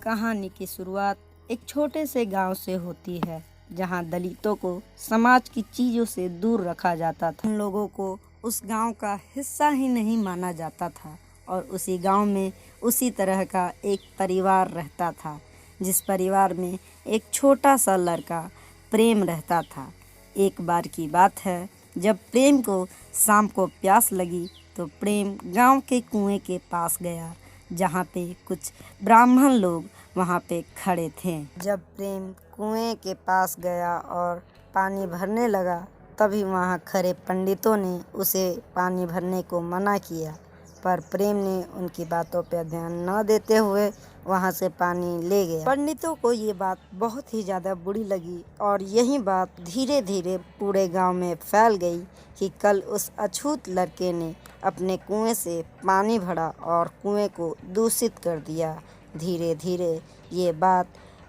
कहानी की शुरुआत एक छोटे से गांव से होती है, जहां दलितों को समाज की चीज़ों से दूर रखा जाता था। उन लोगों को उस गांव का हिस्सा ही नहीं माना जाता था और उसी गांव में उसी तरह का एक परिवार रहता था, जिस परिवार में एक छोटा सा लड़का प्रेम रहता था। एक बार की बात है, जब प्रेम को शाम को प्यास लगी तो प्रेम गांव के कुएं के पास गया, जहाँ पे कुछ ब्राह्मण लोग वहाँ पे खड़े थे। जब प्रेम कुएं के पास गया और पानी भरने लगा, तभी वहाँ खड़े पंडितों ने उसे पानी भरने को मना किया, पर प्रेम ने उनकी बातों पर ध्यान न देते हुए वहाँ से पानी ले गया। पंडितों को ये बात बहुत ही ज़्यादा बुरी लगी और यही बात धीरे धीरे पूरे गांव में फैल गई कि कल उस अछूत लड़के ने अपने कुएं से पानी भरा और कुएं को दूषित कर दिया। धीरे धीरे ये बात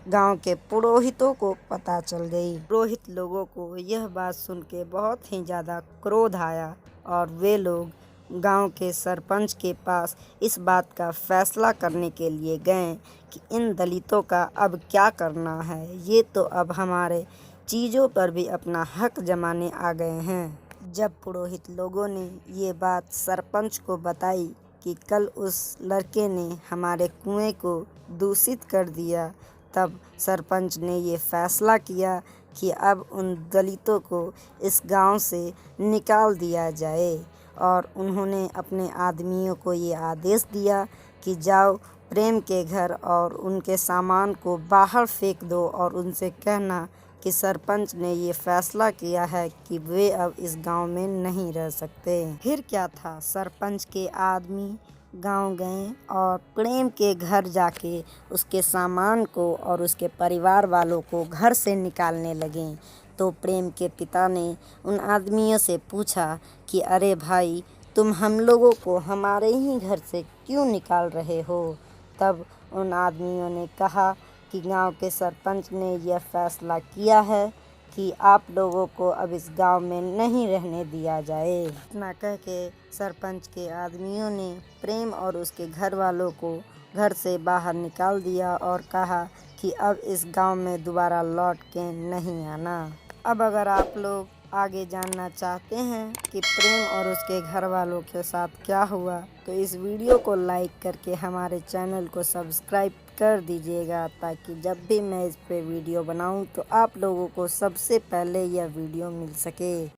गांव के पुरोहितों को पता चल गई। पुरोहित लोगों को यह बात सुन के बहुत ही ज़्यादा क्रोध आया और वे लोग गांव के सरपंच के पास इस बात का फैसला करने के लिए गए कि इन दलितों का अब क्या करना है। ये तो अब हमारे चीज़ों पर भी अपना हक जमाने आ गए हैं। जब पुरोहित लोगों ने ये बात सरपंच को बताई कि कल उस लड़के ने हमारे कुएं को दूषित कर दिया, तब सरपंच ने ये फैसला किया कि अब उन दलितों को इस गांव से निकाल दिया जाए और उन्होंने अपने आदमियों को ये आदेश दिया कि जाओ प्रेम के घर और उनके सामान को बाहर फेंक दो और उनसे कहना कि सरपंच ने ये फैसला किया है कि वे अब इस गांव में नहीं रह सकते। फिर क्या था, सरपंच के आदमी गांव गए और प्रेम के घर जाके उसके सामान को और उसके परिवार वालों को घर से निकालने लगे। तो प्रेम के पिता ने उन आदमियों से पूछा कि अरे भाई, तुम हम लोगों को हमारे ही घर से क्यों निकाल रहे हो? तब उन आदमियों ने कहा कि गांव के सरपंच ने यह फैसला किया है कि आप लोगों को अब इस गांव में नहीं रहने दिया जाए। इतना कह के सरपंच के आदमियों ने प्रेम और उसके घर वालों को घर से बाहर निकाल दिया और कहा कि अब इस गांव में दोबारा लौट के नहीं आना। अब अगर आप लोग आगे जानना चाहते हैं कि प्रेम और उसके घर वालों के साथ क्या हुआ, तो इस वीडियो को लाइक करके हमारे चैनल को सब्सक्राइब कर दीजिएगा, ताकि जब भी मैं इस पे वीडियो बनाऊं तो आप लोगों को सबसे पहले यह वीडियो मिल सके।